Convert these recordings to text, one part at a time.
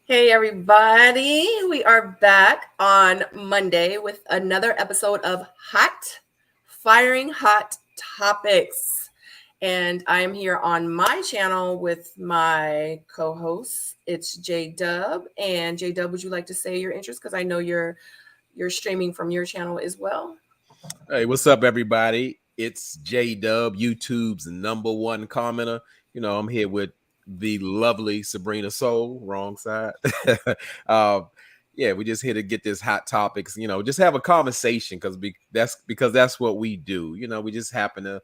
Hey, everybody. We are back on Monday with another episode of Firing Hot Topics. And I'm here on my channel with my co host. It's J Dub. And J Dub, would you like to say your interest? Because I know you're streaming from your channel as well. Hey, what's up, everybody? It's J Dub, YouTube's #1 commenter. I'm here with the lovely Sabrina Seoul, wrong side. uh, yeah, we just here to get this hot topics. Just have a conversation because that's what we do. We just happen to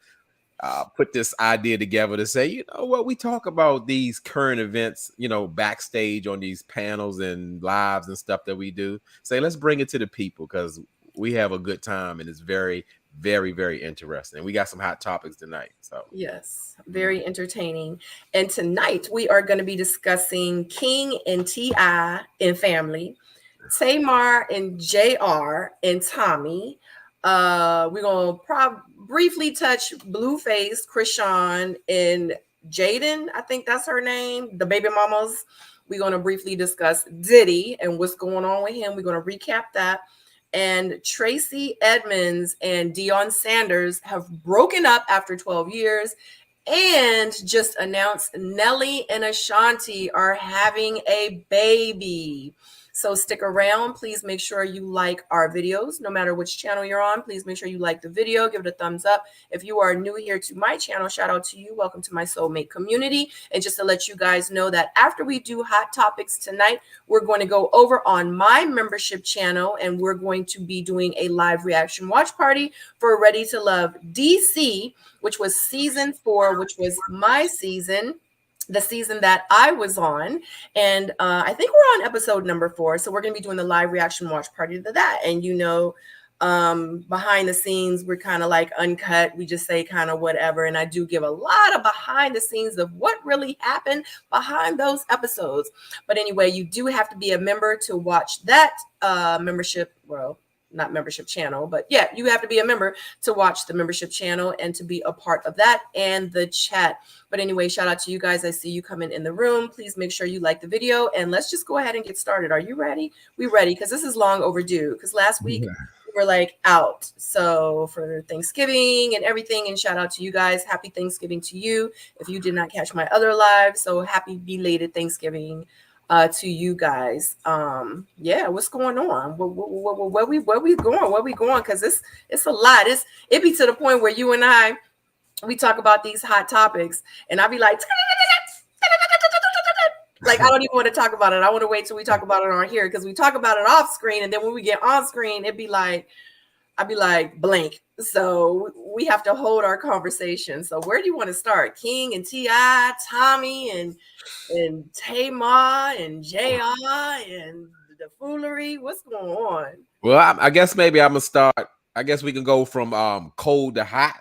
put this idea together to say, what we talk about these current events, backstage on these panels and lives and stuff that we do. Say, let's bring it to the people because we have a good time and it's very, very, very interesting. And we got some hot topics tonight. So Yes, very entertaining. And tonight we are going to be discussing King and T.I. in family, Tamar and JR and Tommie. We're gonna briefly touch Blueface, Chrisean, and Jaden. I think that's her name, the baby mamas. We're gonna briefly discuss Diddy and what's going on with him. We're gonna recap that. And Tracy Edmonds and Deion Sanders have broken up after 12 years and just announced Nelly and Ashanti are having a baby. So stick around. Please make sure you like our videos, no matter which channel you're on. Please make sure you like the video, give it a thumbs up. If you are new here to my channel, shout out to you. Welcome to my Soul Mate community. And just to let you guys know that after we do hot topics tonight, we're going to go over on my membership channel and we're going to be doing a live reaction watch party for Ready to Love DC, which was season 4, which was my season, the season that I was on. And I think we're on episode number 4. So we're going to be doing the live reaction watch party to that. And behind the scenes, we're kind of like uncut. We just say kind of whatever. And I do give a lot of behind the scenes of what really happened behind those episodes. But anyway, you do have to be a member to watch that membership. Well, not membership channel, but yeah, you have to be a member to watch the membership channel and to be a part of that and the chat. But anyway, shout out to you guys. I see you coming in the room. Please make sure you like the video and let's just go ahead and get started. Are you ready? We ready? Because this is long overdue. Because last week we were like out. So for Thanksgiving and everything, and shout out to you guys. Happy Thanksgiving to you. If you did not catch my other live, so happy belated Thanksgiving to you guys. Yeah, what's going on? Where we going? Where we going? Because it's a lot. It be to the point where you and I we talk about these hot topics, and I'll be like, I don't even want to talk about it. I want to wait till we talk about it on here because we talk about it off screen, and then when we get on screen, I'd be like blank. So we have to hold our conversation. So where do you want to start? King and T.I., Tommie and Tamar and JR and the foolery. What's going on? Well, I guess maybe I'm gonna start. I guess we can go from cold to hot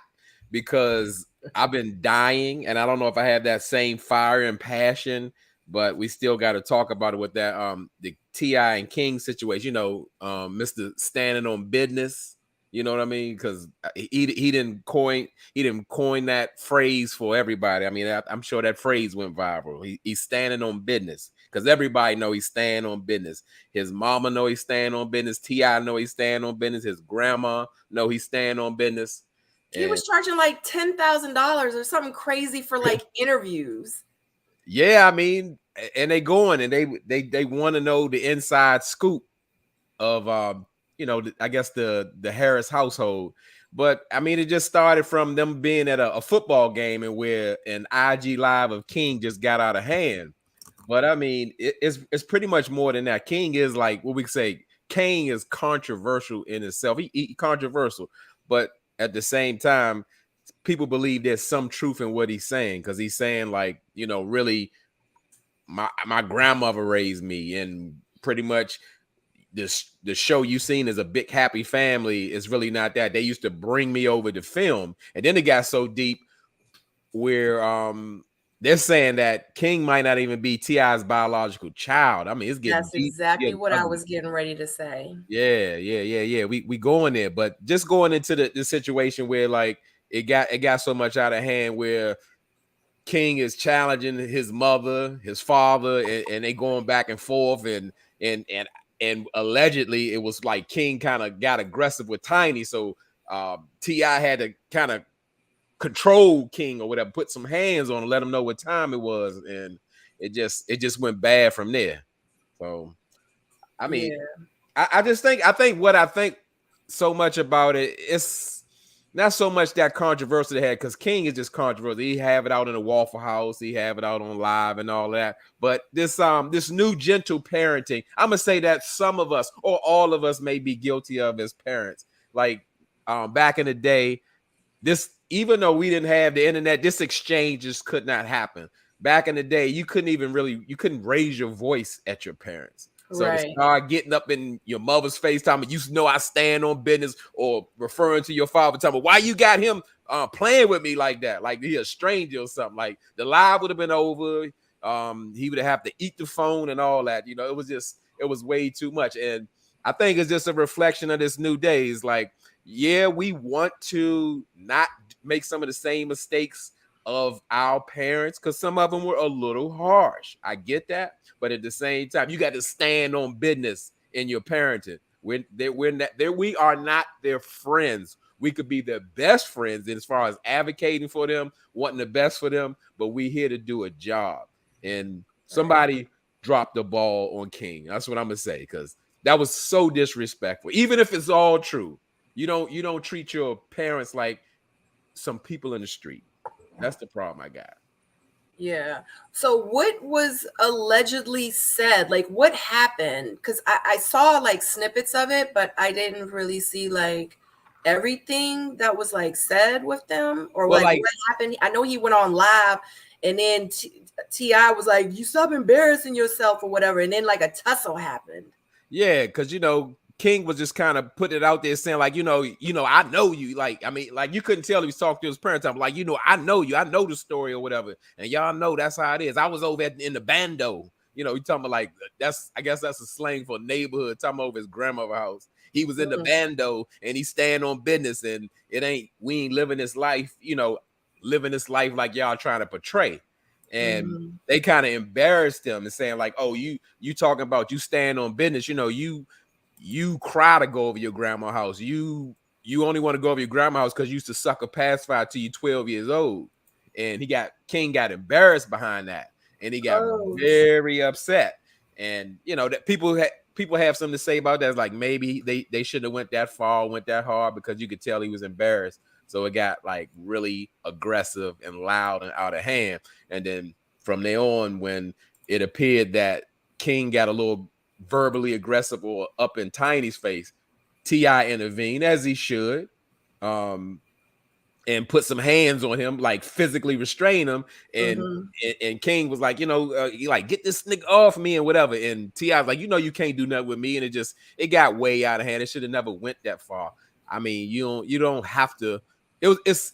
because I've been dying, and I don't know if I have that same fire and passion. But we still got to talk about it with that the T.I. and King situation. Mr. Standing on business. You know what I mean? Because he didn't coin that phrase for everybody. I mean, I'm sure that phrase went viral. He's standing on business because everybody know he's standing on business. His mama know he's standing on business. T.I. know he's standing on business. His grandma know he's standing on business. He was charging like $10,000 or something crazy for like interviews. Yeah, I mean, and they going and they want to know the inside scoop of I guess the Harris household. But I mean, it just started from them being at a football game and where an IG live of King just got out of hand. But I mean, it's pretty much more than that. King is like what we say. King is controversial in itself. He controversial, but at the same time, people believe there's some truth in what he's saying because he's saying like, really, my grandmother raised me, and pretty much the show you seen as a big happy family is really not that. They used to bring me over to film, and then it got so deep where they're saying that King might not even be T.I.'s biological child. I mean, it's getting That's deep. exactly what I was getting ready to say. Yeah. We going there, but just going into the situation where like it got so much out of hand where King is challenging his mother, his father, and they going back and forth, and and allegedly it was like King kind of got aggressive with Tiny, so T.I. had to kind of control King or whatever, put some hands on him, let him know what time it was, and it just went bad from there. So I mean, Yeah. I think what I think so much about it, it's not so much that controversy they had, because King is just controversial. He have it out in the Waffle House, he have it out on live and all that. But this new gentle parenting, I'm gonna say that some of us or all of us may be guilty of as parents. Like back in the day, this, even though we didn't have the internet, this exchange just could not happen. Back in the day, you couldn't raise your voice at your parents. So to Right. start getting up in your mother's FaceTime, and you know I stand on business, or referring to your father, telling me why you got him playing with me like that, like he a stranger or something. Like the live would have been over. He would have to eat the phone and all that. You know, it was way too much. And I think it's just a reflection of this new days. Like, yeah, we want to not make some of the same mistakes of our parents, because some of them were a little harsh. I get that, but at the same time, you got to stand on business in your parenting. We are not their friends. We could be their best friends, and as far as advocating for them, wanting the best for them, but we here to do a job. And Right. somebody dropped the ball on King. That's what I'm gonna say, because that was so disrespectful. Even if it's all true, you don't treat your parents like some people in the street. That's the problem I got. Yeah. So what was allegedly said? Like what happened? Because I saw like snippets of it, but I didn't really see like everything that was like said with them, or Well, like like, what happened. I know he went on live, and then Ti was like, "You stop embarrassing yourself" or whatever, and then like a tussle happened. yeah, because King was just kind of putting it out there, saying like, I know you. Like, I mean, like, you couldn't tell he was talking to his parents. I'm like, I know you. I know the story or whatever, and y'all know that's how it is. I was over in the bando. You talking about, like, I guess that's a slang for neighborhood. Talking over his grandmother's house. He was in the Mm, bando, and he stand on business, and we ain't living this life. Living this life like y'all trying to portray. And mhm, they kind of embarrassed him and saying like, "Oh, you talking about you stand on business? You cry to go over your grandma's house. You only want to go over your grandma's house because you used to suck a pacifier till you 12 years old." And King got embarrassed behind that, and he got oh, very upset. And that people have something to say about that. It's like maybe they shouldn't have went that far, went that hard, because you could tell he was embarrassed. So it got like really aggressive and loud and out of hand. And then from there on, when it appeared that King got a little verbally aggressive or up in Tiny's face, T.I. intervened, as he should, um, and put some hands on him, like physically restrain him. And mhm. and King was like, you like, get this nigga off me and whatever. And T.I. was like, you can't do nothing with me. And it got way out of hand. It should have never went that far. I mean, you don't have to. It's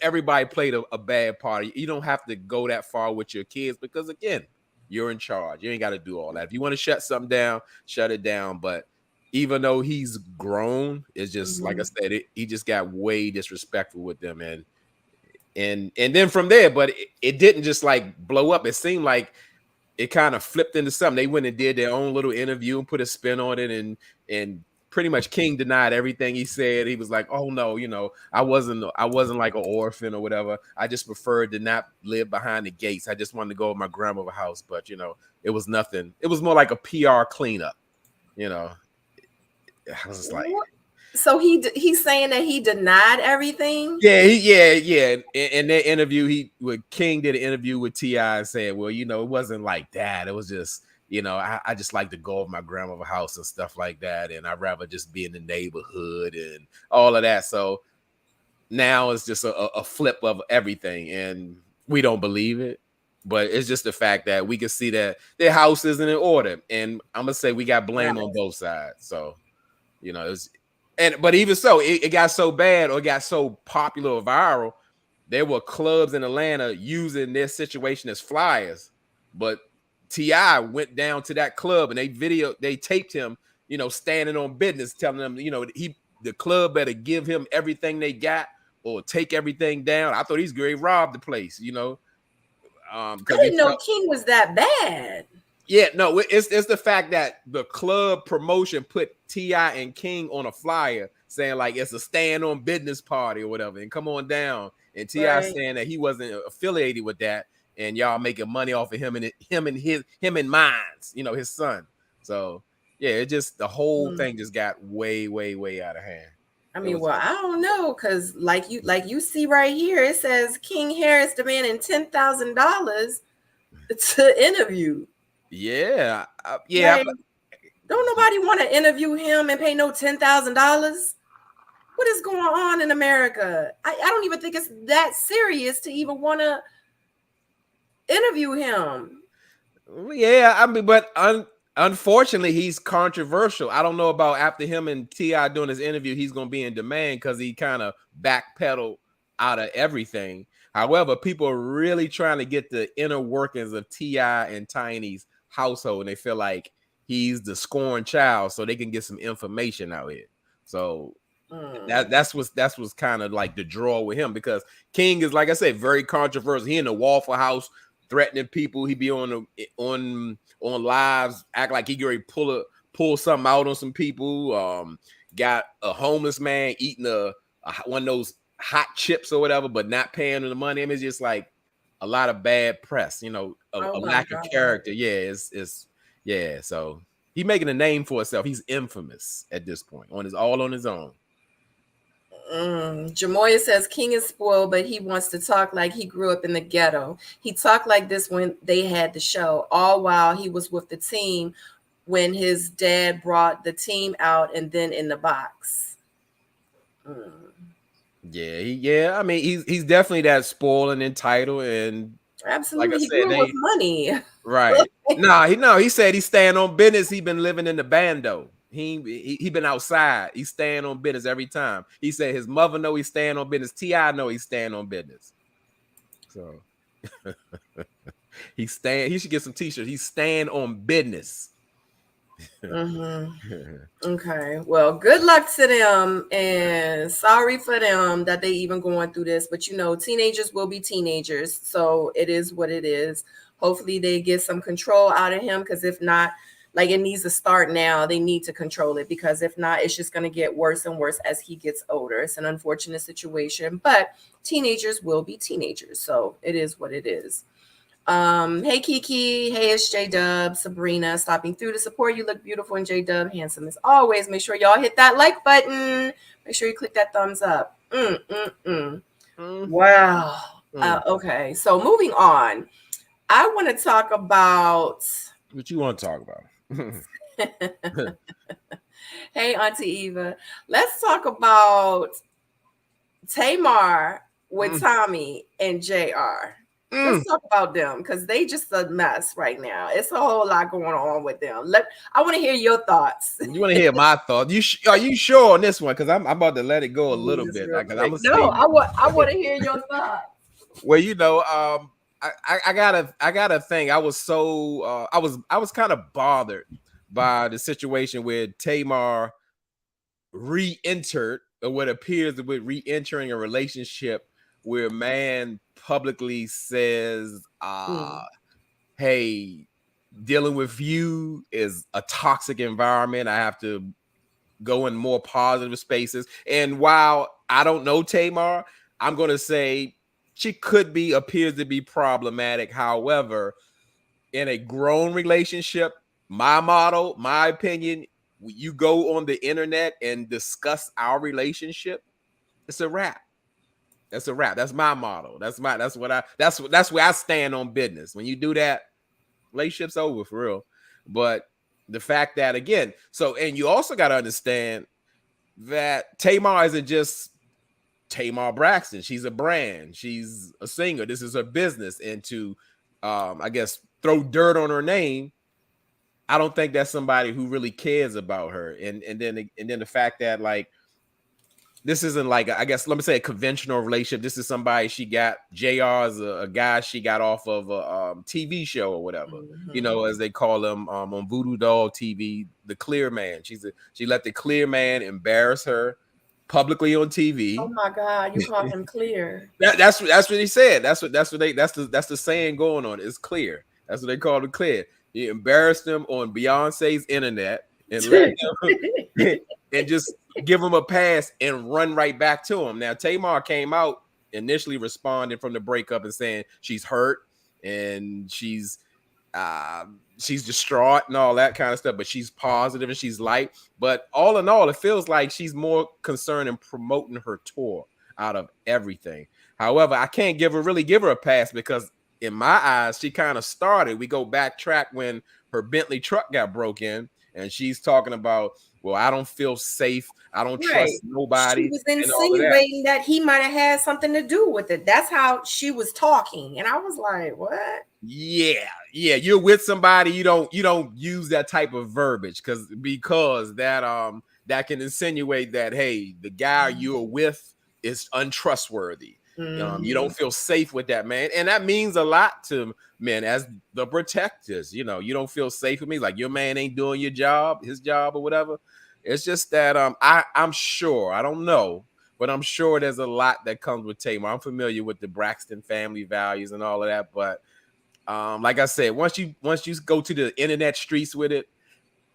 everybody played a bad part. You don't have to go that far with your kids, because again, you're in charge. You ain't got to do all that. If you want to shut something down, shut it down. But even though he's grown, it's just like I Mhm. said, he just got way disrespectful with them, and then from there, but it didn't just like blow up. It seemed like it kind of flipped into something. They went and did their own little interview and put a spin on it, and pretty much King denied everything he said. He was like, "Oh no, I wasn't like an orphan or whatever. I just preferred to not live behind the gates. I just wanted to go to my grandmother's house, but it was nothing. It was more like a PR cleanup, you know." I was just like, What? So he's saying that he denied everything. yeah, yeah. In that interview, King did an interview with T.I. and said, "Well, it wasn't like that. It was just, I just like to go over my grandmother's house and stuff like that, and I'd rather just be in the neighborhood and all of that." So now it's just a flip of everything, and we don't believe it. But it's just the fact that we can see that their house isn't in order, and I'm gonna say we got blame on Right. both sides. So it's but even so, it got so bad, or got so popular or viral. There were clubs in Atlanta using this situation as flyers, but T.I. went down to that club and they taped him, standing on business, telling them, the club better give him everything they got or take everything down. I thought he's going to rob the place, I because he didn't know felt. King was that bad. Yeah, no, it's the fact that the club promotion put T.I. and King on a flyer saying like it's a stand on business party or whatever, and come on down. And T.I. Right. saying that he wasn't affiliated with that, and y'all making money off of him and mines, his son. So yeah, it just the whole thing just got way, way, way out of hand. I It mean, was well, I don't know, because like you see right here, it says King Harris demanding $10,000 to interview. yeah, Like, don't nobody want to interview him and pay no $10,000. What is going on in America? I don't even think it's that serious to even want to interview him. Yeah, I mean, but unfortunately, he's controversial. I don't know about after him and T.I. doing his interview, he's going to be in demand because he kind of backpedaled out of everything. However, people are really trying to get the inner workings of T.I. and Tiny's household, and they feel like he's the scorned child, so they can get some information out here. So that's what's kind of like the draw with him, because King is, like I said, very controversial. He in the Waffle House threatening people. He be on lives, act like he gonna pull something out on some people. Got a homeless man eating one of those hot chips or whatever, but not paying him the money. I mean, it's just like a lot of bad press, a Oh my lack of God. character. Yeah, yeah. So he's making a name for himself. He's infamous at this point, all on his own. Jamoya says King is spoiled, but he wants to talk like he grew up in the ghetto. He talked like this when they had the show, all while he was with the team when his dad brought the team out and then in the box. Yeah. I mean, he's definitely that spoiled and entitled, and like I Absolutely. He said, grew up with money. right. He said he's staying on business. He been living in the bando. He been outside. He's staying on business every time. He said his mother know he's staying on business. T.I. know he's staying on business. So he should get some t-shirts. He's staying on business. Okay. Well, good luck to them, and sorry for them that they even going through this. But teenagers will be teenagers, so it is what it is. Hopefully, they get some control out of him, because if not, like, it needs to start now. They need to control it, because if not, it's just going to get worse and worse as he gets older. It's an unfortunate situation, but teenagers will be teenagers, so it is what it is. Hey Kiki, hey, it's J Dub, Sabrina, stopping through to support you. Look beautiful, and J Dub, handsome as always. Make sure y'all hit that like button. Make sure you click that thumbs up. Wow. Okay, so moving on. I want to talk about. What you want to talk about? Hey, Auntie Eva. Let's talk about Tamar with Tommie and JR. Let's talk about them, because they just a mess right now. It's a whole lot going on with them. I want to hear your thoughts. You want to hear my thoughts? Are you sure on this one? Because I'm about to let it go a little bit. I want to hear your thoughts. Well, I gotta think. I was so I was kind of bothered by the situation where Tamar re-entered, or what appears to be re-entering, a relationship where a man publicly says, hey, dealing with you is a toxic environment. I have to go in more positive spaces. And while I don't know Tamar, I'm going to say she appears to be problematic. However, in a grown relationship, my motto, my opinion, you go on the internet and discuss our relationship, it's a wrap. That's a wrap. That's my motto. That's where I stand on business. When you do that, relationship's over for real. But the fact that, again, and you also got to understand that Tamar isn't just Tamar Braxton. She's a brand. She's a singer. This is her business. And to, I guess, throw dirt on her name, I don't think that's somebody who really cares about her. And then the fact that, like, this isn't like, I guess, let me say, a conventional relationship. This is somebody she got. JR is a guy she got off of a TV show or whatever, as they call him on Voodoo Doll TV, the Clear Man. She let the Clear Man embarrass her publicly on TV. Oh my God, you call him Clear. That's what he said. That's the saying going on. It's Clear. That's what they call it, Clear. He embarrassed them on Beyonce's internet and let them and just give him a pass and run right back to him. Now Tamar came out initially responding from the breakup and saying she's hurt and she's distraught and all that kind of stuff, but she's positive and she's light. But all in all, it feels like she's more concerned in promoting her tour out of everything. However, I can't really give her a pass because in my eyes, she kind of started. We go backtrack when her Bentley truck got broke in, and she's talking about, well, I don't feel safe. I don't trust nobody. She was insinuating that he might have had something to do with it. That's how she was talking. And I was like, what? Yeah. You're with somebody, you don't use that type of verbiage because that can insinuate that, hey, the guy you're with is untrustworthy. You don't feel safe with that man, and that means a lot to men as the protectors. You don't feel safe with me, like your man ain't doing his job or whatever. It's just that I'm sure, I don't know, but I'm sure there's a lot that comes with Tamar. I'm familiar with the Braxton family values and all of that, but like I said, once you go to the internet streets with it,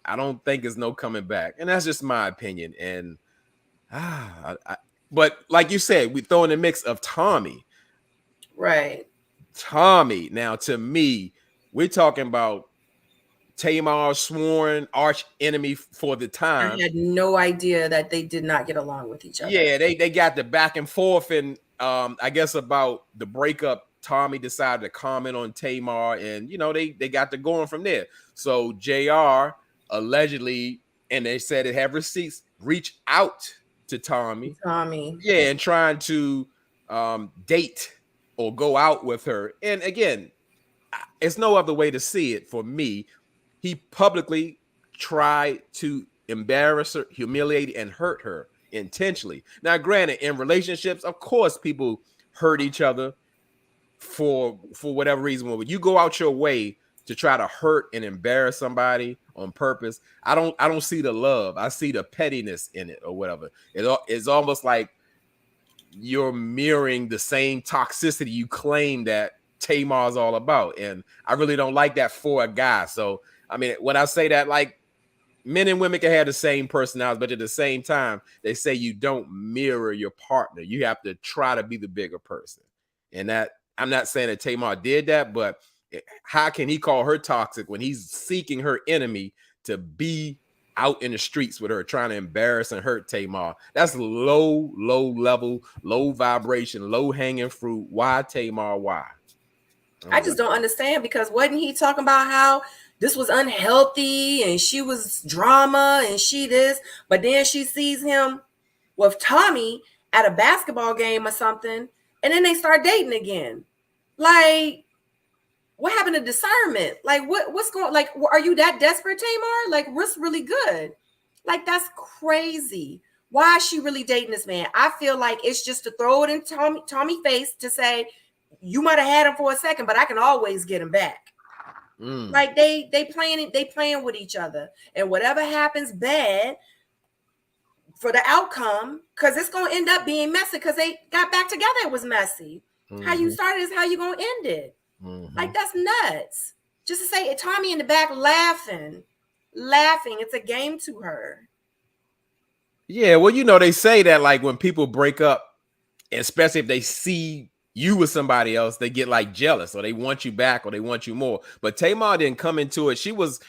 I don't think there's no coming back, and that's just my opinion. And but like you said, we throw in the mix of Tommie. Right. Tommie. Now, to me, we're talking about Tamar's sworn arch enemy for the time. I had no idea that they did not get along with each other. Yeah, they got the back and forth, and I guess about the breakup, Tommie decided to comment on Tamar, and they got to going from there. So JR allegedly, and they said it have receipts, reach out to Tommie. Yeah, and trying to date or go out with her. And again, it's no other way to see it for me. He publicly tried to embarrass her, humiliate, and hurt her intentionally. Now, granted, in relationships, of course, people hurt each other for whatever reason. When you go out your way to try to hurt and embarrass somebody on purpose, I don't see the love. I see the pettiness in it or whatever. It's almost like you're mirroring the same toxicity you claim that Tamar's all about. And I really don't like that for a guy. So, I mean, when I say that, like, men and women can have the same personalities, but at the same time, they say you don't mirror your partner. You have to try to be the bigger person. And that, I'm not saying that Tamar did that, but how can he call her toxic when he's seeking her enemy to be out in the streets with her, trying to embarrass and hurt Tamar? That's low level, low vibration, low hanging fruit. Why, Tamar? Why? I just don't understand, because wasn't he talking about how this was unhealthy and she was drama and she this, but then she sees him with Tommie at a basketball game or something, and then they start dating again. Like, what happened to discernment? Like, what's going, like, are you that desperate, Tamar? Like, what's really good? Like, that's crazy. Why is she really dating this man? I feel like it's just to throw it in Tommie's face to say, you might have had him for a second, but I can always get him back. Like, they playing with each other, and whatever happens bad for the outcome, because it's gonna end up being messy, because they got back together, it was messy. How you started is how you gonna end it. Like, that's nuts. Just to say, Tommie in the back laughing, it's a game to her. Yeah, well, they say that, like, when people break up, especially if they see you with somebody else, they get like jealous, or they want you back, or they want you more. But Tamar didn't come into it. She was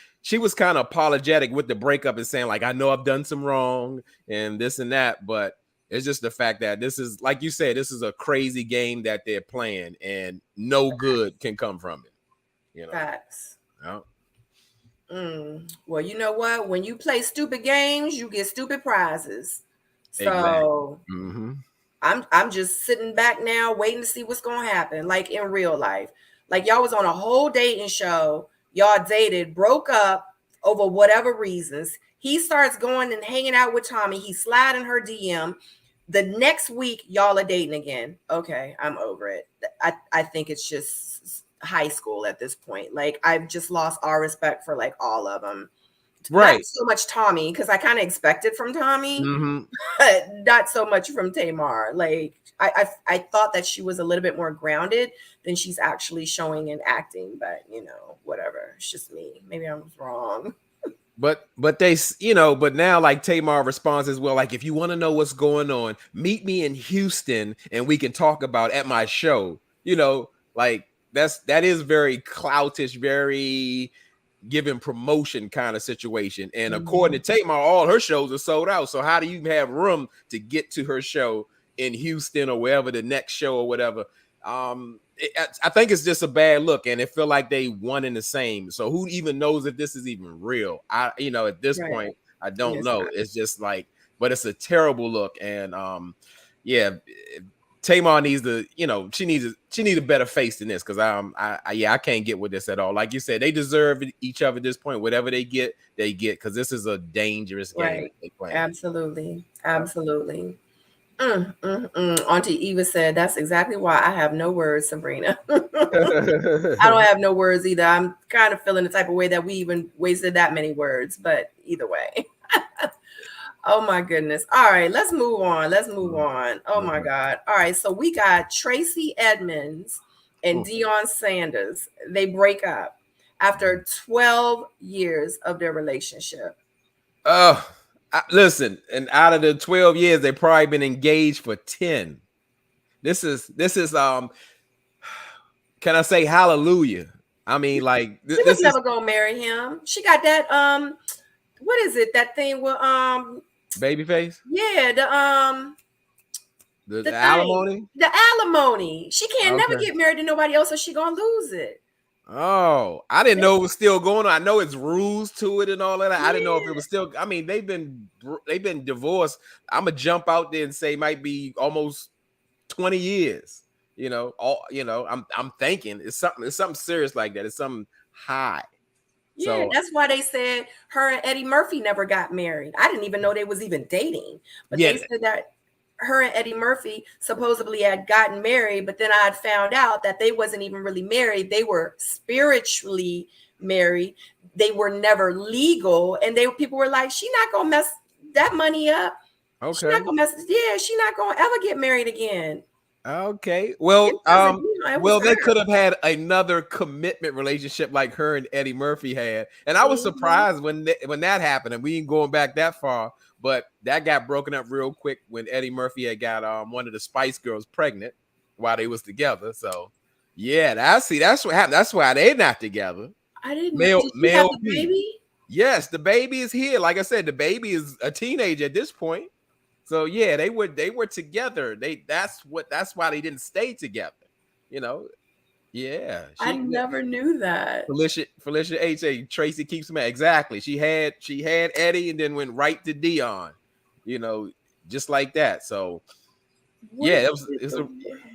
kind of apologetic with the breakup and saying, like, I know I've done some wrong and this and that, but it's just the fact that this is, like you said, this is a crazy game that they're playing, and no good can come from it. Facts. Yeah. Well, you know what? When you play stupid games, you get stupid prizes. So exactly. I'm just sitting back now waiting to see what's going to happen, like in real life. Like, y'all was on a whole dating show. Y'all dated, broke up over whatever reasons. He starts going and hanging out with Tommie. He's sliding her DM. The next week, y'all are dating again. Okay, I'm over it. I think it's just high school at this point. Like, I've just lost all respect for, like, all of them. Not Right. so much Tommie, because I kind of expected from Tommie, Mm-hmm. but not so much from Tamar. Like I thought that she was a little bit more grounded than she's actually showing and acting, but whatever. It's just me. Maybe I was wrong. But they, but now like Tamar responds as well, like, if you want to know what's going on, meet me in Houston and we can talk about at my show. Like that is very cloutish, very giving promotion kind of situation. And according Mhm. to Tamar, all her shows are sold out. So how do you have room to get to her show in Houston or wherever the next show or whatever? I think it's just a bad look, and it feel like they one and the same. So who even knows if this is even real? At this Right. point, I Yeah, don't it's know. not. It's just like, but it's a terrible look, and yeah, Tamar needs to, she needs a better face than this, because I can't get with this at all. Like you said, they deserve each other at this point. Whatever they get, because this is a dangerous game that Right. they playing. Absolutely. Absolutely. Auntie Eva said, "That's exactly why I have no words, Sabrina." I don't have no words either. I'm kind of feeling the type of way that we even wasted that many words, but either way. Oh my goodness. All right, let's move on. Let's move on. Oh my God. All right, so we got Tracy Edmonds and Deion Sanders. They break up after 12 years of their relationship. Oh, listen, and out of the 12 years, they've probably been engaged for 10. This is can I say hallelujah? I mean, like She was this is never gonna marry him. She got that what is it? That thing with Babyface, yeah, the the thing, alimony. the alimony. She can't never Okay. get married to nobody else, or she gonna lose it. Oh, I didn't know it was still going on. I know it's rules to it and all that. I didn't know if it Yeah, was still. I mean, they've been divorced. I'm gonna jump out there and say might be almost 20 years. I'm thinking it's something serious like that. It's something high. yeah. So That's why they said her and Eddie Murphy never got married. I didn't even know they was even dating, but yeah, they said that her and Eddie Murphy supposedly had gotten married, but then I had found out that they wasn't even really married. They were spiritually married. They were never legal, and people were like, "She not gonna mess that money up. She not okay. gonna mess. Yeah, she not gonna ever get married again." Okay. It Well, wasn't, it was they her. could have had another commitment relationship like her and Eddie Murphy had. And I was Mhm. surprised when that happened. And we ain't going back that far, but that got broken up real quick when Eddie Murphy had got one of the Spice Girls pregnant while they was together. So yeah, that's what happened. That's why they're not together. I didn't know. Male Did she have male the B. baby? Yes, the baby is here. Like I said, the baby is a teenager at this point. So yeah, they were together. That's why they didn't stay together. You know, yeah. I never knew that. Felicia H. Tracy keeps him exactly. She had Eddie and then went right to Deion. You know, just like that. So What yeah, is it's the a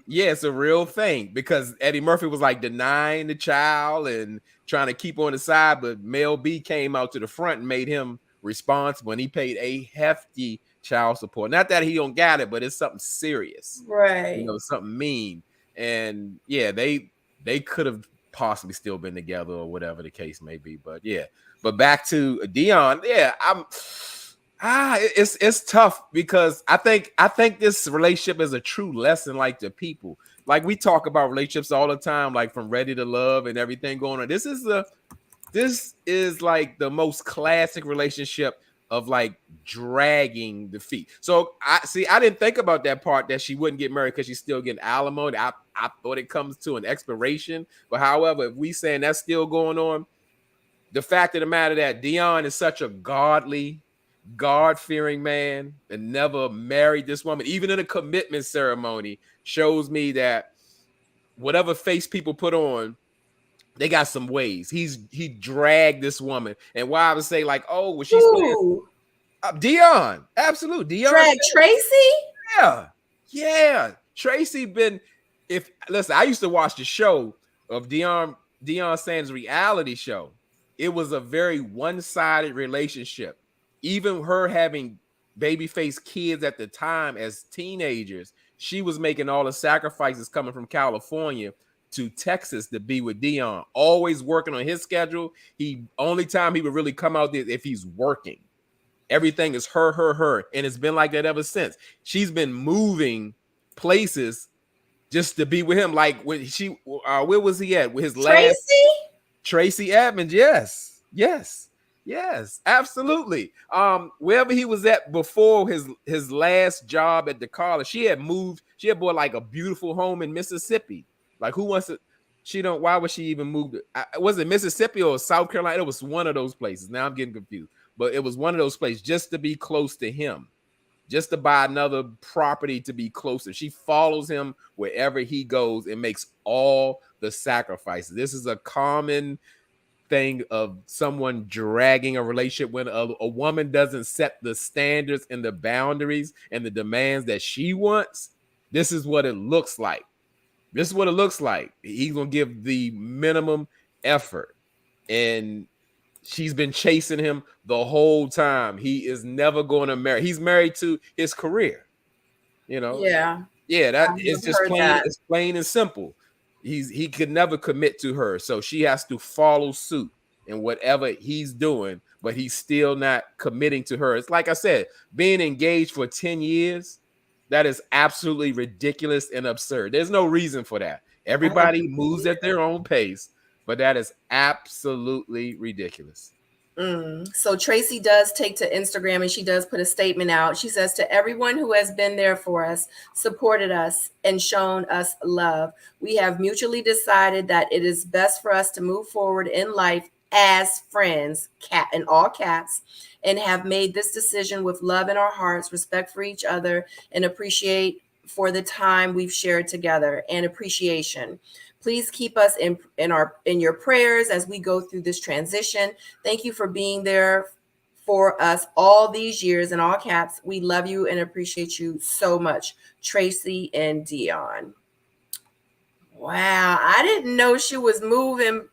yeah, it's a real thing because Eddie Murphy was like denying the child and trying to keep on the side, but Mel B came out to the front and made him responsible, and he paid a hefty child support. Not that he don't got it, but it's something serious, right? something mean. And yeah, they could have possibly still been together or whatever the case may be. But yeah, but back to Deion, yeah, it's tough because I think this relationship is a true lesson, like to people. Like we talk about relationships all the time, like from Ready to Love and everything going on. This is like the most classic relationship of like dragging the feet. So I didn't think about that part that she wouldn't get married because she's still getting alimony. I thought it comes to an expiration. But however, if we saying that's still going on, the fact of the matter that Deion is such a godly, God-fearing man and never married this woman, even in a commitment ceremony, shows me that whatever face people put on, they got some ways. He dragged this woman, and why I would say like, oh, was she playing Who Deion? Absolute Deion. drag Tracy? Yeah, yeah. Tracy been. If listen, I used to watch the show of Deion Sanders' reality show. It was a very one-sided relationship. Even her having babyface kids at the time as teenagers, she was making all the sacrifices coming from California to Texas to be with Deion, always working on his schedule. He only time he would really come out there if he's working. Everything is her, and it's been like that ever since. She's been moving places just to be with him. Like when where was he at with his last Tracy? Tracy Edmonds? Yes, absolutely. Wherever he was at before his last job at the college, she had moved. She had bought like a beautiful home in Mississippi. Like who wants to? She don't. Why would she even move? Was it Mississippi or South Carolina? It was one of those places. Now I'm getting confused, but it was one of those places just to be close to him, just to buy another property to be closer. She follows him wherever he goes and makes all the sacrifices. This is a common thing of someone dragging a relationship when a woman doesn't set the standards and the boundaries and the demands that she wants. This is what it looks like. This is what it looks like. He's gonna give the minimum effort, and she's been chasing him the whole time. He is never going to marry. He's married to his career. You know, Yeah, that is I've just heard plain. that. It's plain and simple. He could never commit to her, so she has to follow suit in whatever he's doing. But he's still not committing to her. It's like I said, being engaged for 10 years. That is absolutely ridiculous and absurd. There's no reason for that. I don't Everybody think so moves at either. their own pace, but that is absolutely ridiculous. So Tracy does take to Instagram and she does put a statement out. She says, to everyone who has been there for us, supported us, and shown us love, we have mutually decided that it is best for us to move forward in life as friends, cat in all caps, and have made this decision with love in our hearts, respect for each other, and appreciate for the time we've shared together and appreciation. Please keep us in your prayers as we go through this transition. Thank you for being there for us all these years in all caps. We love you and appreciate you so much. Tracy and Deion. Wow, I didn't know she was moving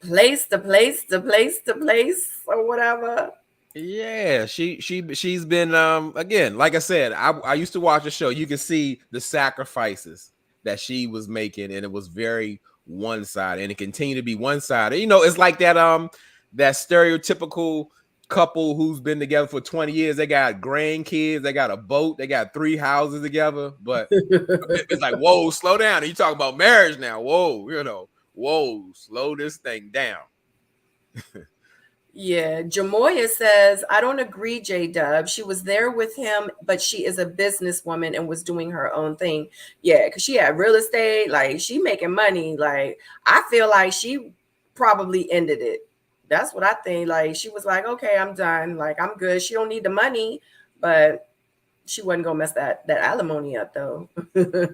place to place to place to place or whatever. Yeah, she's been again, like I said, I used to watch the show. You can see the sacrifices that she was making, and it was very one-sided, and it continued to be one-sided. You know, it's like that stereotypical couple who's been together for 20 years. They got grandkids, they got a boat, they got 3 houses together, but it's like, whoa, slow down. You talking about marriage now. Whoa, slow this thing down. Yeah, Jamoya says, I don't agree, J Dub. She was there with him, but she is a businesswoman and was doing her own thing. Yeah, because she had real estate, like she making money. Like, I feel like she probably ended it. That's what I think. Like, she was like, okay, I'm done. Like, I'm good. She don't need the money, but she wasn't gonna mess that alimony up though.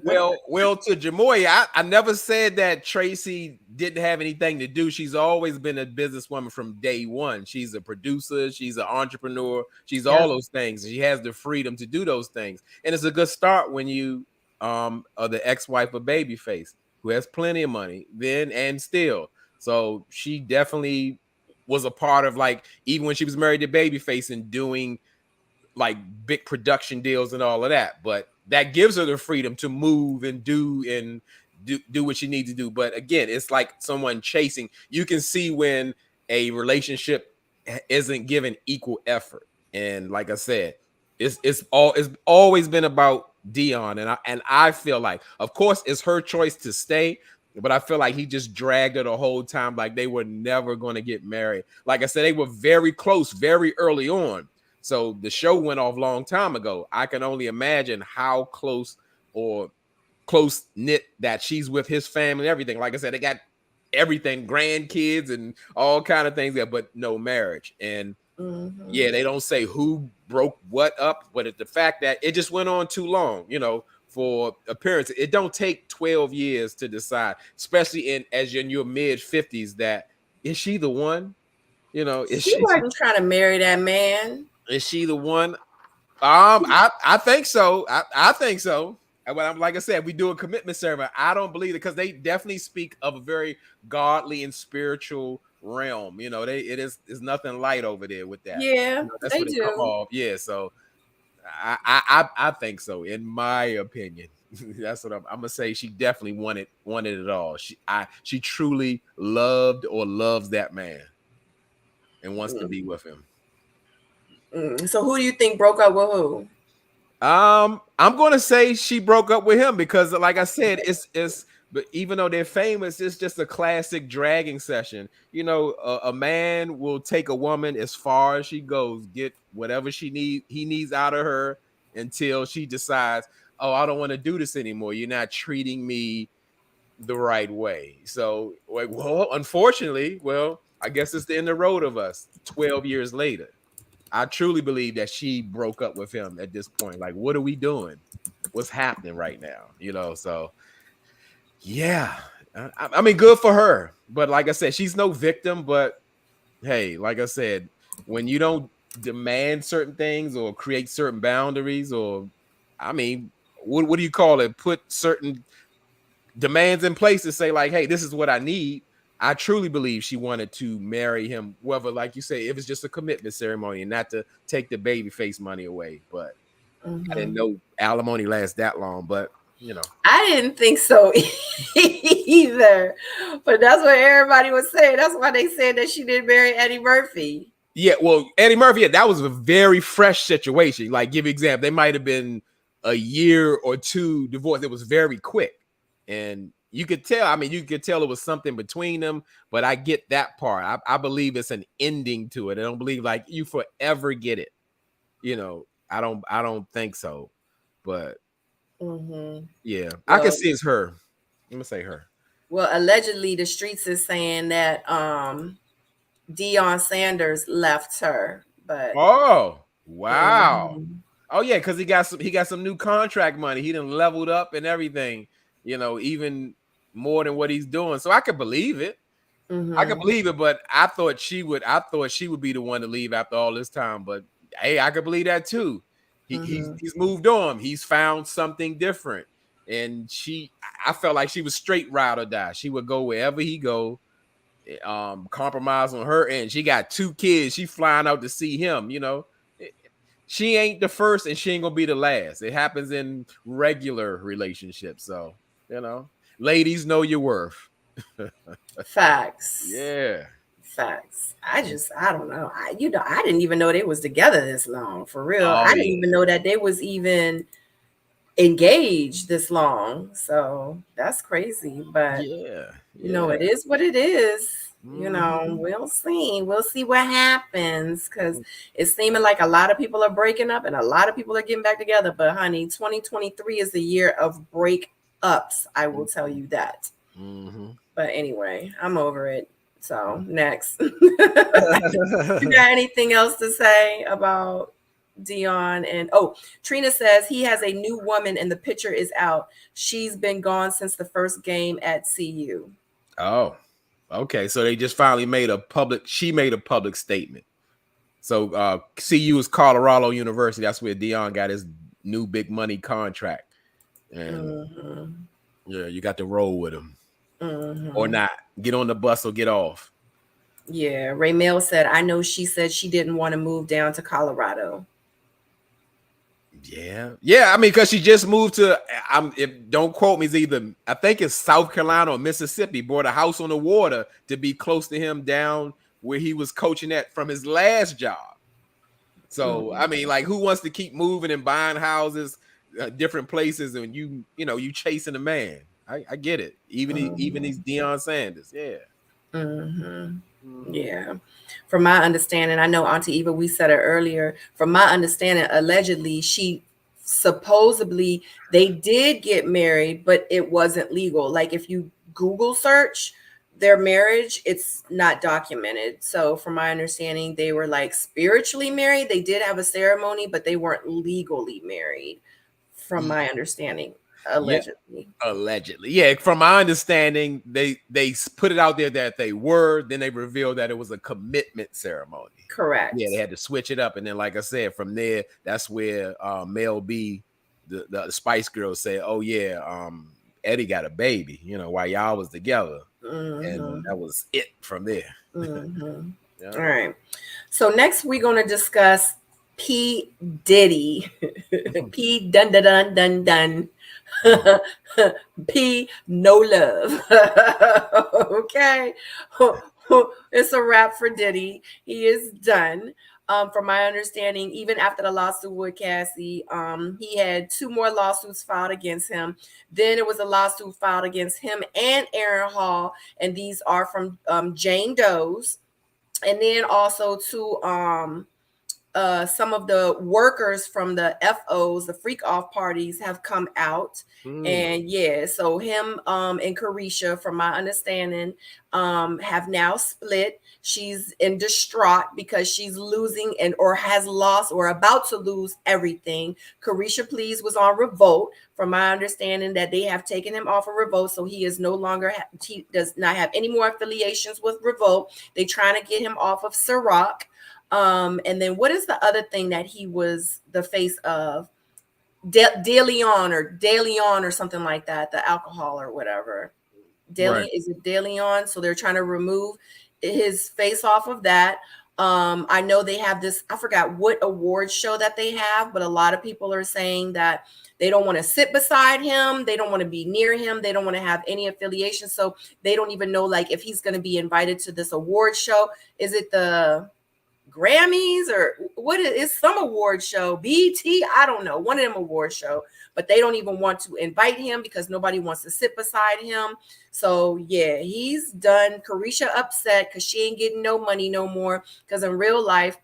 Well, to Jamoya, I never said that Tracy didn't have anything to do. She's always been a businesswoman from day one. She's a producer, she's an entrepreneur, she's Yeah. all those things. She has the freedom to do those things. And it's a good start when you are the ex-wife of Babyface, who has plenty of money then and still. So she definitely was a part of, like, even when she was married to Babyface and doing like big production deals and all of that, but that gives her the freedom to move and do what she needs to do. But again, it's like someone chasing. You can see when a relationship isn't given equal effort, and like I said, it's always been about Deion, and I feel like, of course, it's her choice to stay, but I feel like he just dragged her the whole time, like they were never going to get married. Like I said, they were very close very early on. So the show went off a long time ago. I can only imagine how close or close knit that she's with his family and everything. Like I said, they got everything, grandkids and all kind of things there, but no marriage. And Mhm. yeah, they don't say who broke what up, but it's the fact that it just went on too long, for appearance. It don't take 12 years to decide, especially as you're in your mid 50s, that is she the one? Is She she wasn't trying to marry that man. is she the one? I think so. I think so. And when I'm, like I said, we do a commitment ceremony. I don't believe it, because they definitely speak of a very godly and spiritual realm. It's nothing light over there with that. Yeah, That's they what it come do. off. Yeah, so I think so, in my opinion. That's what I'm gonna say. She definitely wanted it all. She truly loved or loves that man and wants to be with him. So who do you think broke up with who? I'm gonna say she broke up with him because, like I said, it's but even though they're famous, it's just a classic dragging session. You know, a man will take a woman as far as she goes, get whatever he needs out of her until she decides, oh, I don't want to do this anymore. You're not treating me the right way. So, like, well, unfortunately, I guess it's the end of the road of us 12 years later. I truly believe that she broke up with him at this point. Like, what are we doing? What's happening right now? You know, so yeah. I mean, good for her. But like I said, she's no victim. But hey, like I said, when you don't demand certain things or create certain boundaries, or I mean, what do you call it? Put certain demands in place to say, like, hey, this is what I need. I truly believe she wanted to marry him, whether, like you say, if it's just a commitment ceremony and not to take the baby face money away. But I didn't know alimony lasts that long, but you know. I didn't think so either. But that's what everybody was saying. That's why they said that she didn't marry Eddie Murphy. Yeah, well, Eddie Murphy, yeah, that was a very fresh situation. Like, give example, they might have been a year or two divorced. It was very quick. And you could tell, I mean, you could tell it was something between them, but I get that part. I believe it's an ending to it. I don't believe like you forever get it. You know, I don't think so. But yeah, I can see it's her. I'm gonna say her. Well, allegedly the streets is saying that Deion Sanders left her, but Oh, wow. Oh yeah, because he got some new contract money. He done leveled up and everything, you know, even more than what he's doing. So I could believe it. I could believe it, but I thought she would be the one to leave after all this time. But hey, I could believe that too. He's moved on. He's found something different. And I felt like she was straight ride or die. She would go wherever he go, compromise on her end. She got 2 kids. She flying out to see him, you know. She ain't the first and she ain't gonna be the last. It happens in regular relationships. So, you know, ladies, know your worth. Facts. Yeah. Facts. I don't know. I didn't even know they was together this long, for real. Oh, I didn't even know that they was even engaged this long. So that's crazy. But yeah. you know, it is what it is. You know, we'll see what happens, because it's seeming like a lot of people are breaking up and a lot of people are getting back together. But honey, 2023 is the year of breakups. I will tell you that. But anyway, I'm over it. So next, you got anything else to say about Deion? And Trina says he has a new woman and the picture is out. She's been gone since the first game at CU. Oh, okay. So they just finally she made a public statement. So CU is Colorado University. That's where Deion got his new big money contract. And yeah, you got to roll with him. Or not. Get on the bus or get off. Yeah. Raymel said, I know she said she didn't want to move down to Colorado. Yeah. I mean, because she just moved to, don't quote me, it's either, I think it's South Carolina or Mississippi, bought a house on the water to be close to him down where he was coaching at from his last job. So, I mean, like, who wants to keep moving and buying houses, different places, and you chasing a man? I get it. Even these Deion Sanders. Yeah. Yeah. From my understanding, I know Auntie Eva, we said it earlier. From my understanding, allegedly, supposedly they did get married, but it wasn't legal. Like if you Google search their marriage, it's not documented. So from my understanding, they were like spiritually married. They did have a ceremony, but they weren't legally married, from my understanding. Allegedly. Yeah, from my understanding, they put it out there that they were, then they revealed that it was a commitment ceremony. Correct. Yeah, they had to switch it up, and then like I said, from there, that's where Mel B, the Spice Girls, said, oh yeah, Eddie got a baby, you know, while y'all was together. And that was it from there. Yeah. All right, so next we're going to discuss P Diddy. P dun dun dun dun dun. P, no love. Okay. It's a wrap for Diddy. He is done. From my understanding, even after the lawsuit with Cassie, he had two more lawsuits filed against him. Then it was a lawsuit filed against him and Aaron Hall, and these are from Jane Doe's. And then also to some of the workers from the FOs, the freak off parties, have come out. And yeah, so him and Carisha, from my understanding, have now split. She's in distraught because she's losing and or has lost or about to lose everything. Carisha Please was on Revolt, from my understanding that they have taken him off of Revolt, so he is no longer he does not have any more affiliations with Revolt. They trying to get him off of Ciroc. And then what is the other thing that he was the face of? De Leon or something like that, the alcohol or whatever. Right. Is it De Leon? So they're trying to remove his face off of that. I know they have this, I forgot what award show that they have, but a lot of people are saying that they don't want to sit beside him. They don't want to be near him. They don't want to have any affiliation. So they don't even know like if he's going to be invited to this award show. Is it the Grammys or what is some award show? BT, I don't know, one of them award show, but they don't even want to invite him because nobody wants to sit beside him. So yeah, he's done. Carisha upset because she ain't getting no money no more because in real life.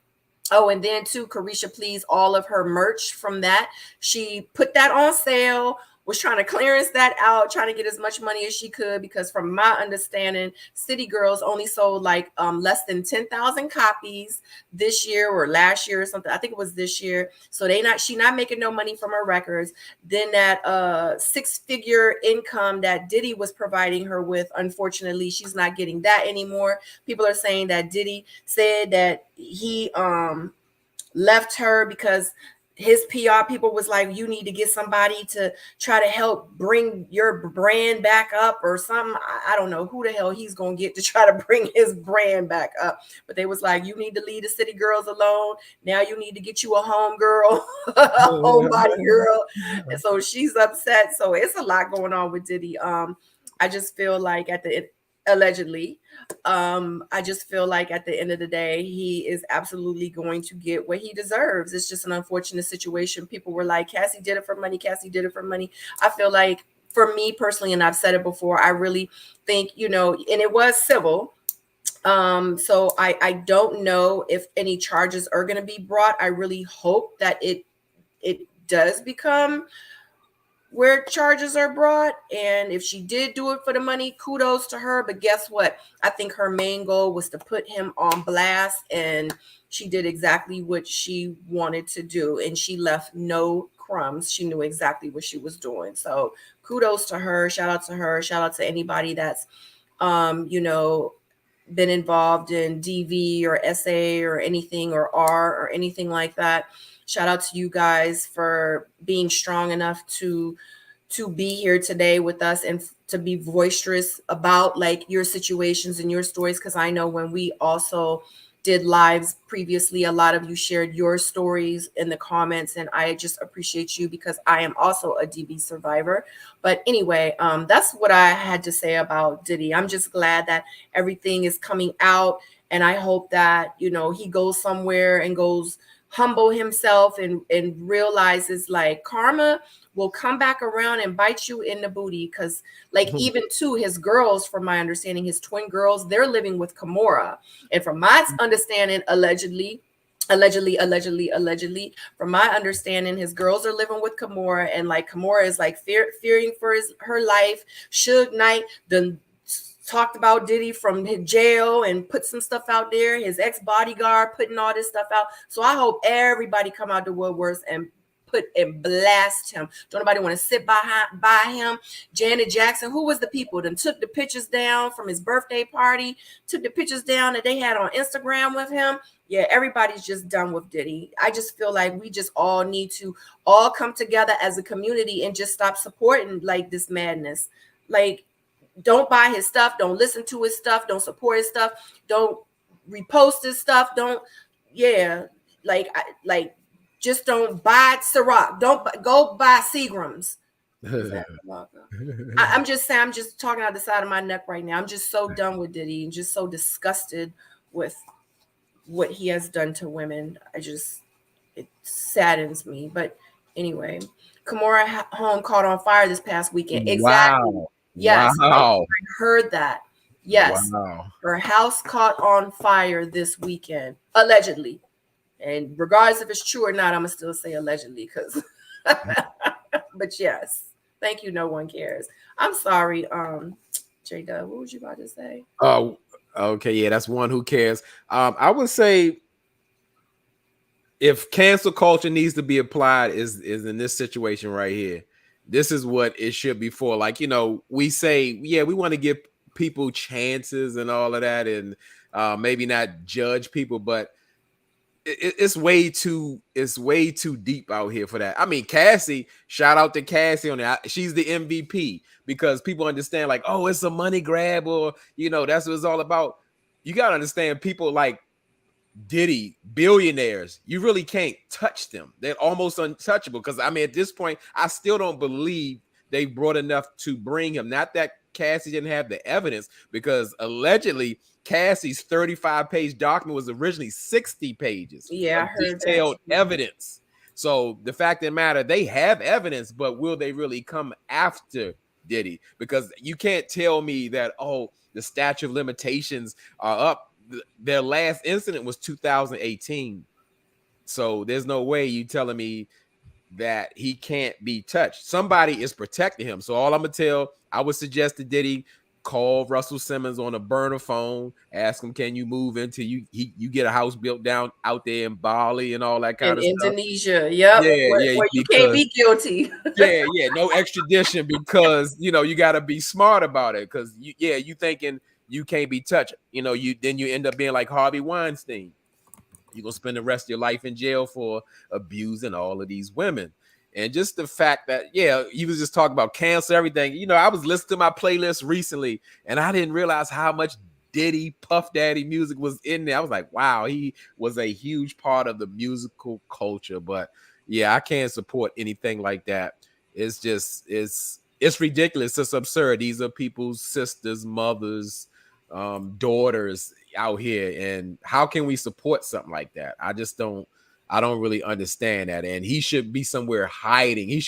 Oh, and then too, Carisha Please, all of her merch from that, she put that on sale, was trying to clearance that out, trying to get as much money as she could, because from my understanding, City Girls only sold like less than 10,000 copies this year or last year or something. I think it was this year. So she not making no money from her records. Then that 6-figure income that Diddy was providing her with, unfortunately, she's not getting that anymore. People are saying that Diddy said that he left her because his PR people was like, you need to get somebody to try to help bring your brand back up or something. I don't know who the hell he's going to get to try to bring his brand back up. But they was like, you need to leave the City Girls alone. Now you need to get you a home girl, a homebody girl. And so she's upset. So it's a lot going on with Diddy. I just feel like allegedly, I just feel like at the end of the day, he is absolutely going to get what he deserves. It's just an unfortunate situation. People were like, Cassie did it for money. Cassie did it for money. I feel like for me personally, and I've said it before, I really think, and it was civil. So I don't know if any charges are going to be brought. I really hope that it does become where charges are brought. And if she did do it for the money, kudos to her. But guess what? I think her main goal was to put him on blast, and she did exactly what she wanted to do, and she left no crumbs. She knew exactly what she was doing. So kudos to her. Shout out to her. Shout out to anybody that's been involved in DV or SA or anything, or R or anything like that. Shout out to you guys for being strong enough to be here today with us and to be boisterous about like your situations and your stories. Because I know when we also did lives previously, a lot of you shared your stories in the comments, and I just appreciate you because I am also a DV survivor. But anyway, that's what I had to say about Diddy. I'm just glad that everything is coming out, and I hope that he goes somewhere and goes humble himself and realizes like karma will come back around and bite you in the booty. Because like even too, his girls, from my understanding, his twin girls, they're living with Kimora, and from my understanding, allegedly, from my understanding, his girls are living with Kimora, and like Kimora is like fearing for her life. Suge Knight done talked about Diddy from his jail and put some stuff out there. His ex-bodyguard putting all this stuff out. So I hope everybody come out to woodworks and put and blast him. Don't nobody want to sit by him. Janet Jackson, who was the people that took the pictures down from his birthday party, took the pictures down that they had on Instagram with him. Yeah, everybody's just done with Diddy. I just feel like we just all need to all come together as a community and just stop supporting like this madness. Like, don't buy his stuff. Don't listen to his stuff. Don't support his stuff. Don't repost his stuff. Don't, just don't buy Ciroc. Don't go buy Seagram's. Exactly, Marco. I'm just saying, I'm just talking out the side of my neck right now. I'm just so done with Diddy and just so disgusted with what he has done to women. It saddens me. But anyway, Kimura home caught on fire this past weekend. Exactly. Wow. Yes, I Wow. heard that. Yes, Wow. her house caught on fire this weekend, allegedly. And regardless if it's true or not, I'm gonna still say allegedly because. But yes, thank you. No one cares. I'm sorry, J Dub. What was you about to say? Oh, okay. Yeah, that's one who cares. I would say if cancel culture needs to be applied is in this situation right here. This is what it should be for. Like, we say, yeah, we want to give people chances and all of that, and maybe not judge people, but it's way too deep out here for that. I mean, Cassie, shout out to Cassie on that. She's the MVP because people understand, like, oh, it's a money grab, or that's what it's all about. You got to understand, people like Diddy, billionaires, you really can't touch them. They're almost untouchable. Because I mean, at this point, I still don't believe they brought enough to bring him. Not that Cassie didn't have the evidence, because allegedly Cassie's 35-page document was originally 60 pages Yeah, of I heard that detailed too. evidence. So the fact of the matter, they have evidence, but will they really come after Diddy? Because you can't tell me that, oh, the statute of limitations are up. Their last incident was 2018. So there's no way you telling me that he can't be touched. Somebody is protecting him. So all I'm gonna I would suggest to Diddy, call Russell Simmons on a burner phone, ask him, can you move into you get a house built down out there in Bali and all that In kind of stuff. Indonesia, yep, Yeah, yeah, where you can't because be guilty. yeah, no extradition, because you got to be smart about it, because you thinking you can't be touched. You end up being like Harvey Weinstein. You're gonna spend the rest of your life in jail for abusing all of these women. And just the fact that, yeah, you was just talking about cancel everything. I was listening to my playlist recently, and I didn't realize how much Diddy, Puff Daddy music was in there. I was like, wow, he was a huge part of the musical culture. But yeah, I can't support anything like that. It's just it's ridiculous. It's absurd. These are people's sisters, mothers, daughters out here, and how can we support something like that? I don't really understand that. And he should be somewhere hiding. He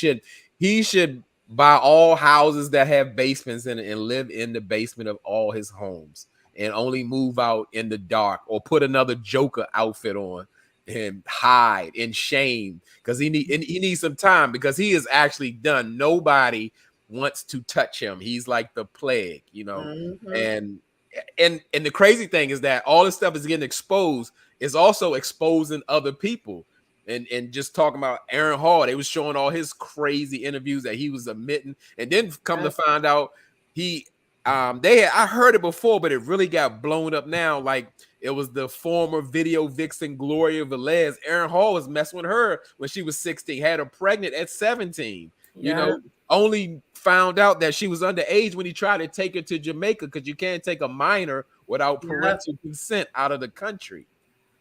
should buy all houses that have basements in it and live in the basement of all his homes, and only move out in the dark, or put another Joker outfit on and hide in shame, because he needs some time, because he is actually done. Nobody wants to touch him. He's like the plague, Mm-hmm. and the crazy thing is that all this stuff is getting exposed, is also exposing other people. And just talking about Aaron Hall, they was showing all his crazy interviews that he was admitting, and then come to find out he I heard it before, but it really got blown up now. Like, it was the former video vixen Gloria Velez. Aaron Hall was messing with her when she was 16, had her pregnant at 17. Yeah, Only found out that she was underage when he tried to take her to Jamaica, because you can't take a minor without yeah. parental consent out of the country.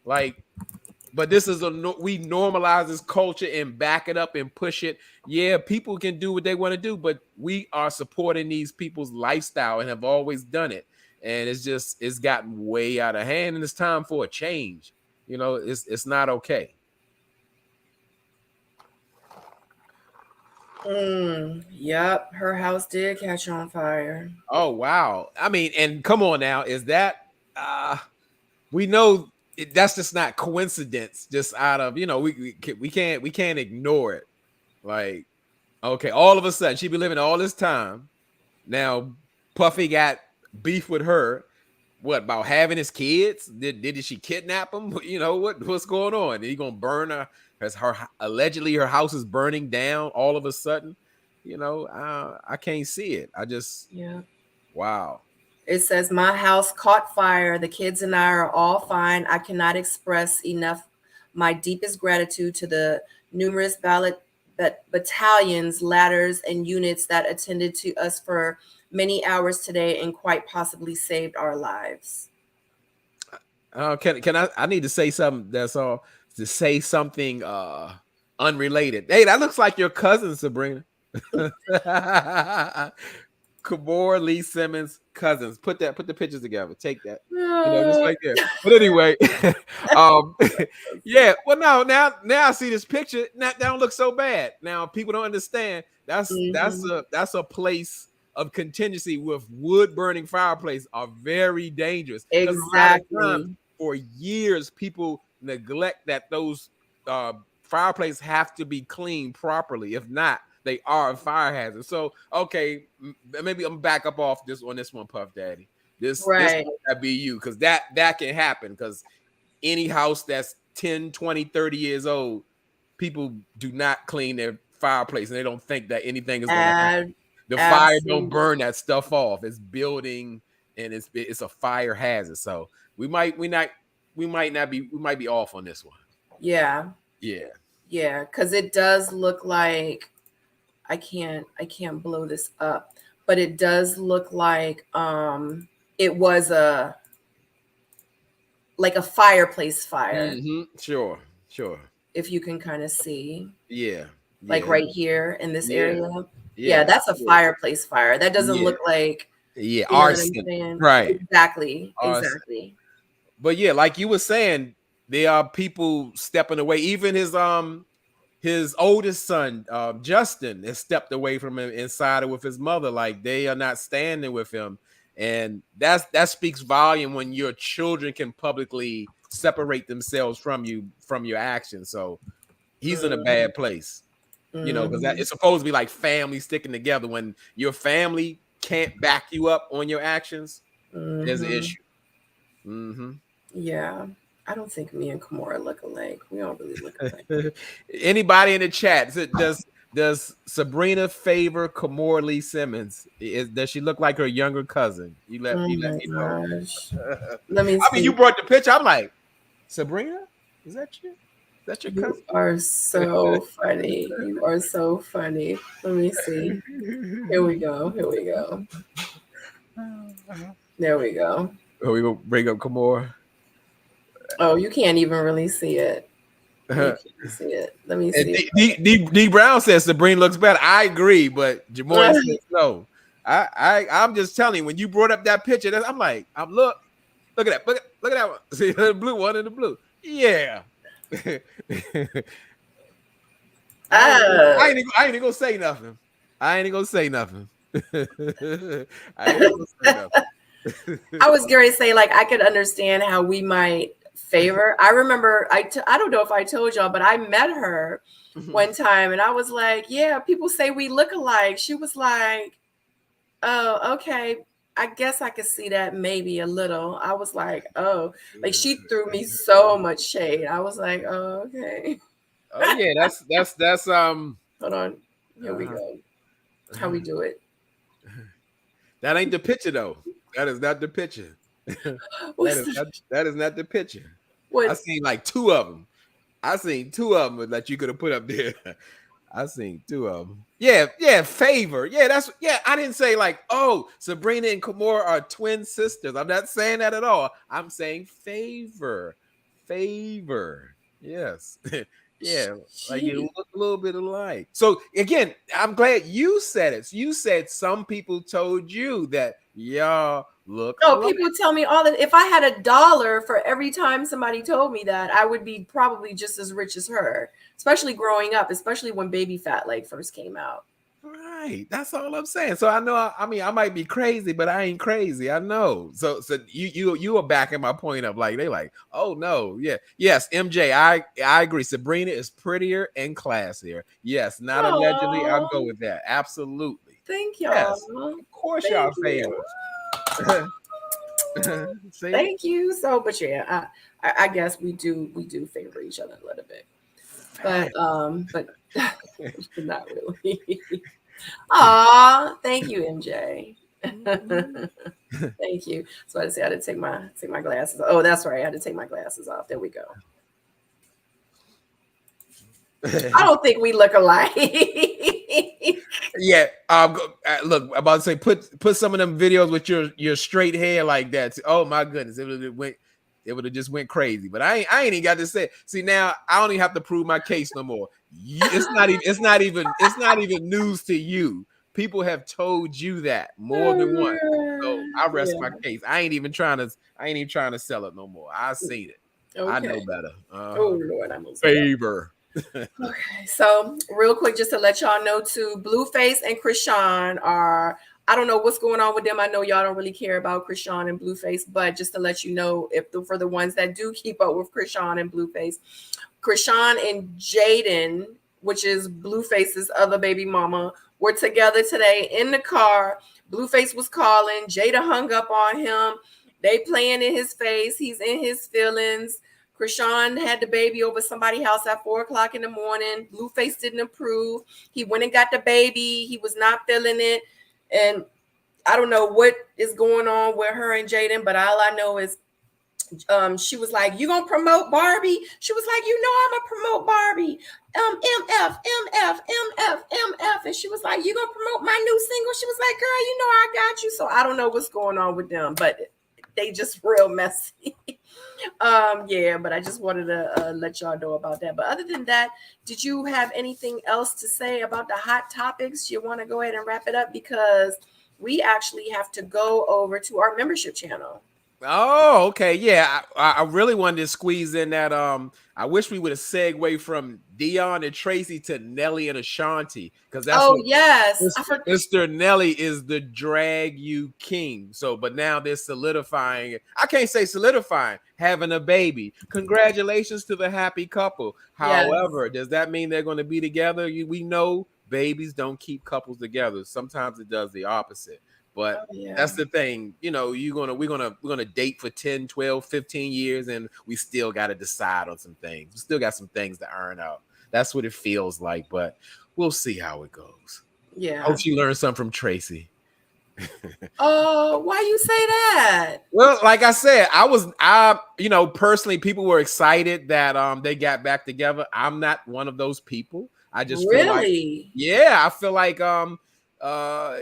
Like, but this is we normalize this culture and back it up and push it. Yeah, people can do what they want to do, but we are supporting these people's lifestyle and have always done it. And it's gotten way out of hand, and it's time for a change. It's not okay. Yep, her house did catch on fire. Oh wow. I mean, and come on now, is that we know that's just not coincidence, just out of, we can't ignore it. Like, okay, all of a sudden she been living all this time. Now Puffy got beef with her. What about having his kids? Did she kidnap him? What's going on? He gonna burn her? As her allegedly her house is burning down all of a sudden. I can't see it. I just Yeah. wow. It says, my house caught fire. The kids and I are all fine. I cannot express enough my deepest gratitude to the numerous battalions, ladders, and units that attended to us for many hours today and quite possibly saved our lives. Can I need to say something that's all to say something unrelated. Hey, that looks like your cousin, Sabrina. Kimora Lee Simmons cousins. Put the pictures together. Take that. Just right there. But anyway, um, yeah. Well, now I see this picture. That don't look so bad. Now people don't understand. That's a place of contingency with wood burning fireplace are very dangerous because a lot of times Exactly. for years people neglect that those fireplaces have to be cleaned properly. If not, they are a fire hazard. So maybe I'm back up off this on this one, Puff Daddy. This Right. might not be you because that can happen because any house that's 10, 20, 30 years old, people do not clean their fireplace and they don't think that anything is going to happen. The fire don't burn that stuff off. It's building and it's a fire hazard. So we might be off on this one. Yeah. Yeah. Yeah, because it does look like I can't blow this up, but it does look like it was a fireplace fire. Sure. If you can kind of see. Yeah. Like right here in this area. Yeah, that's a fireplace fire. That doesn't look like arson. Right. Exactly. Arson. Exactly. But yeah, like you were saying, there are people stepping away. Even his oldest son, Justin, has stepped away from him inside with his mother. Like they are not standing with him. And that speaks volume when your children can publicly separate themselves from your actions. So he's in a bad place. Because it's supposed to be like family sticking together. When your family can't back you up on your actions, there's an issue. Yeah. I don't think me and Kimora look alike. We don't really look alike. Anybody in the chat, does Sabrina favor Kimora Lee Simmons? Does she look like her younger cousin? You let me know. Let me see. I mean, you brought the picture. I'm like, Sabrina? Is that you? That's your cousin? You are so funny. You are so funny. Let me see. Here we go. There we go. Oh, we gonna bring up Kimora. Oh, you can't even really see it. You can't see it. Let me see. D Brown says Sabrina looks better. I agree, but Jamoy says no. I'm just telling you, when you brought up that picture, I'm like, look at that. Look at that one. See the blue one in the blue. Yeah. I ain't gonna say nothing. I was going to say, like, I could understand how we might favor. I remember, I don't know if I told y'all, but I met her one time and I was like, yeah, people say we look alike. She was like, oh, okay. I guess I could see that maybe a little. I was like, oh, like she threw me so much shade. I was like, oh, okay. Oh yeah, that's Hold on. Here we go. How we do it. That ain't the picture though. That is not the picture. That is not the picture. What? I seen like two of them. That you could have put up there. I seen two of them. Yeah, favor. I didn't say like, oh, Sabrina and Kimora are twin sisters. I'm not saying that at all. I'm saying favor. Yes. Yeah, like you look a little bit alike. So again, I'm glad you said it. You said some people told you that y'all look. No, people tell me all that. If I had $1 for every time somebody told me that, I would be probably just as rich as her. Especially growing up, especially when Baby Fat Leg first came out. Right, that's all I'm saying. So I know. I mean, I might be crazy, but I ain't crazy. I know. So you are backing my point up. Like they like, oh no, yes, MJ. I agree. Sabrina is prettier and classier. Yes, not allegedly. I'll go with that. Absolutely. Thank y'all. Yes, of course, y'all favor. Thank you. So, but yeah, I guess we do favor each other a little bit, but not really. Aw, thank you, MJ. Thank you. So I just had to take my glasses. Oh, that's right. I had to take my glasses off. There we go. I don't think we look alike. Yeah. Look, I'm about to say put some of them videos with your straight hair like that. Oh my goodness. It would have just went crazy. But I ain't even got to say. See, now I don't even have to prove my case no more. It's not even news to you. People have told you that more than once. So I rest my case. I ain't even trying to sell it no more. I seen it. I know Okay. better. Oh Lord, I'm Favor. Okay, so real quick, just to let y'all know too, Blueface and Chrisean are, I don't know what's going on with them. I know y'all don't really care about Chrisean and Blueface, but just to let you know, for the ones that do keep up with Chrisean and Blueface, Chrisean and Jaden, which is Blueface's other baby mama, were together today in the car. Blueface was calling, Jada hung up on him. They playing in his face. He's in his feelings. Chrisean had the baby over somebody's house at 4 o'clock in the morning. Blueface didn't approve. He went and got the baby. He was not feeling it. And I don't know what is going on with her and Jaden, but all I know is she was like, "You gonna promote Barbie?" She was like, "You know I'm gonna promote Barbie. MF, MF, MF, MF." And she was like, "You gonna promote my new single?" She was like, "Girl, you know I got you." So I don't know what's going on with them, but they just real messy. Yeah, but I just wanted to let y'all know about that. But other than that, did you have anything else to say about the hot topics? You want to go ahead and wrap it up because we actually have to go over to our membership channel. Oh, okay. Yeah. I really wanted to squeeze in that. I wish we would have segued from Deion and Tracy to Nelly and Ashanti, because that's Oh what yes, I forgot. Mr. Nelly is the drag you king. So, but now they're solidifying it. I can't say solidifying, having a baby. Congratulations to the happy couple. Yes. However, does that mean they're going to be together? We know babies don't keep couples together. Sometimes it does the opposite. But Oh, yeah. that's the thing, we're gonna date for 10, 12, 15 years, and we still got to decide on some things. We still got some things to iron out. That's what it feels like, but we'll see how it goes. Yeah. I hope she learned something from Tracy. Oh, why you say that? Well, like I said, personally, people were excited that they got back together. I'm not one of those people. I just feel like, Really? yeah, I feel like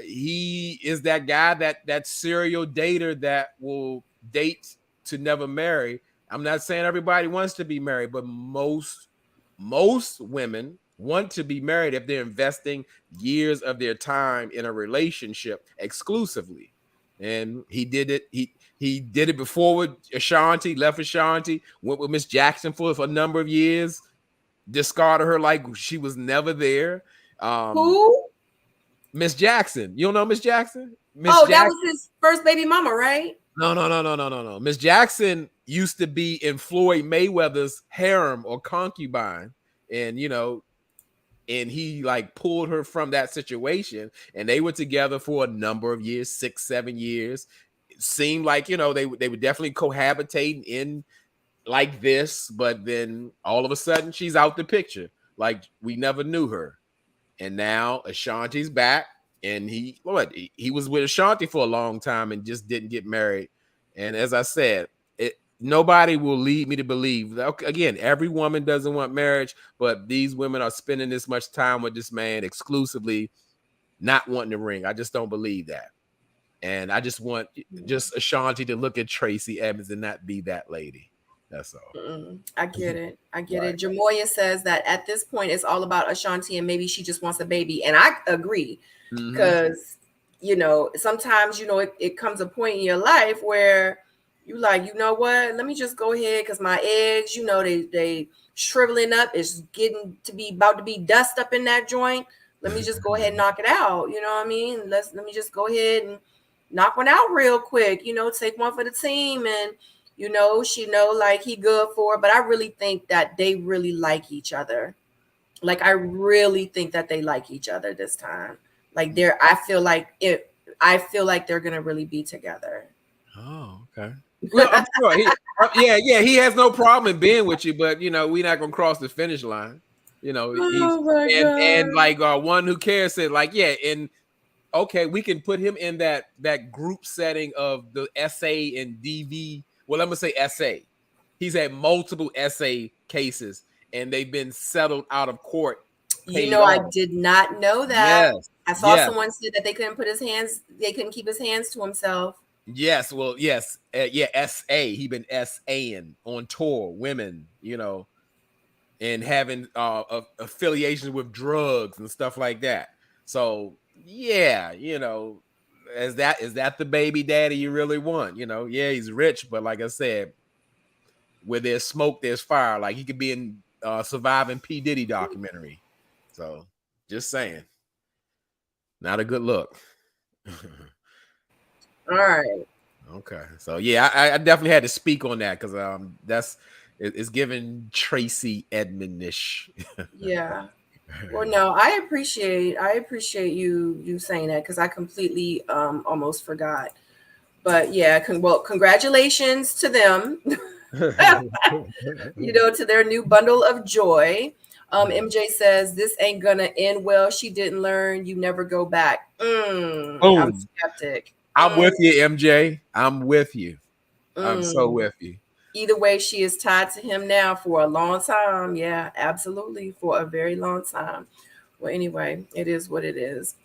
he is that guy, that serial dater that will date to never marry. I'm not saying everybody wants to be married, but most women want to be married if they're investing years of their time in a relationship exclusively. And he did it. He did it before with Ashanti, left Ashanti, went with Miss Jackson for a number of years, discarded her like she was never there. Who? Miss Jackson. You don't know Miss Jackson? Miss Oh, that Jackson. was his first baby mama, right? No. Miss Jackson used to be in Floyd Mayweather's harem or concubine. And and he like pulled her from that situation, and they were together for a number of years, 6, 7 years. It seemed like they were definitely cohabitating in like this, but then all of a sudden she's out the picture, like we never knew her. And now Ashanti's back, and he was with Ashanti for a long time and just didn't get married. And as I said, nobody will lead me to believe that, okay, again, every woman doesn't want marriage, but these women are spending this much time with this man exclusively, not wanting the ring. I just don't believe that. And I just want just Ashanti to look at Tracy Edmonds and not be that lady. That's all. I get it. I get Right. it. Jamoya says that at this point it's all about Ashanti and maybe she just wants a baby. And I agree because, sometimes, it comes a point in your life where you like, you know what, let me just go ahead because my eggs, they shriveling up. It's getting to be about to be dust up in that joint. Let me just go ahead and knock it out. You know what I mean? Let me just go ahead and knock one out real quick, take one for the team. And she like he good for her, but I really think that they really like each other. Like I really think that they like each other this time. Like I feel like they're gonna really be together. Oh, okay. Well, I'm sure he has no problem in being with you, but we're not gonna cross the finish line. He's Oh my and god. like one who cares said, like, yeah, and okay, we can put him in that group setting of the SA and DV. Well, I'm gonna say SA. He's had multiple SA cases, and they've been settled out of court, paid I off. did not know that. Yes, I saw yes. someone said that they couldn't keep his hands to himself. Yes, well, yes, yeah, SA. He been SAing on tour, women, and having affiliations with drugs and stuff like that. So yeah, is that the baby daddy you really want? Yeah, he's rich, but like I said, where there's smoke, there's fire. Like he could be in Surviving P. Diddy documentary. So just saying, not a good look. All right. Okay, so yeah, I definitely had to speak on that because it's giving Tracy Edmonds-ish. Yeah. Well, no, I appreciate you saying that because I completely almost forgot. But yeah, congratulations to them. To their new bundle of joy. MJ says this ain't gonna end well. She didn't learn. You never go back. I'm Boom. skeptic. I'm with you, MJ. I'm with you. I'm so Mm. with you. Either way, she is tied to him now for a long time. Yeah, absolutely, for a very long time. Well, anyway, it is what it is.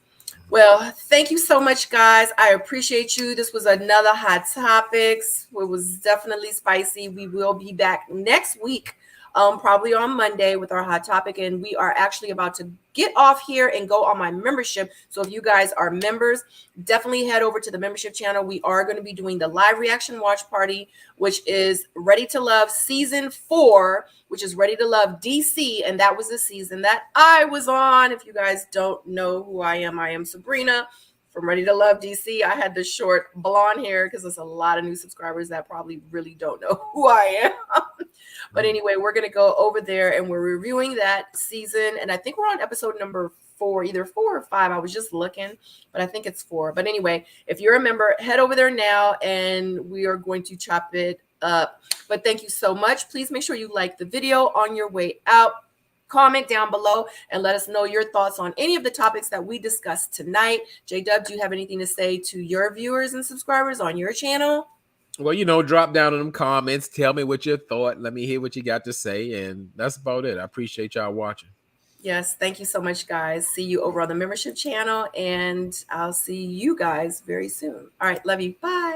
Well, thank you so much, guys. I appreciate you. This was another Hot Topics. It was definitely spicy. We will be back next week, probably on Monday with our hot topic. And we are actually about to get off here and go on my membership. So if you guys are members, definitely head over to the membership channel. We are going to be doing the live reaction watch party, which is Ready to Love season 4, which is Ready to Love DC. And that was the season that I was on. If you guys don't know who I am Sabrina from Ready to Love DC. I had the short blonde hair because there's a lot of new subscribers that probably really don't know who I am. But anyway, we're going to go over there and we're reviewing that season. And I think we're on episode number 4, either 4 or 5. I was just looking, but I think it's 4. But anyway, if you're a member, head over there now and we are going to chop it up. But thank you so much. Please make sure you like the video on your way out. Comment down below and let us know your thoughts on any of the topics that we discussed tonight. J-Dub, do you have anything to say to your viewers and subscribers on your channel? Well, drop down in them comments. Tell me what you thought. Let me hear what you got to say. And that's about it. I appreciate y'all watching. Yes, thank you so much, guys. See you over on the membership channel, and I'll see you guys very soon. All right, love you. Bye.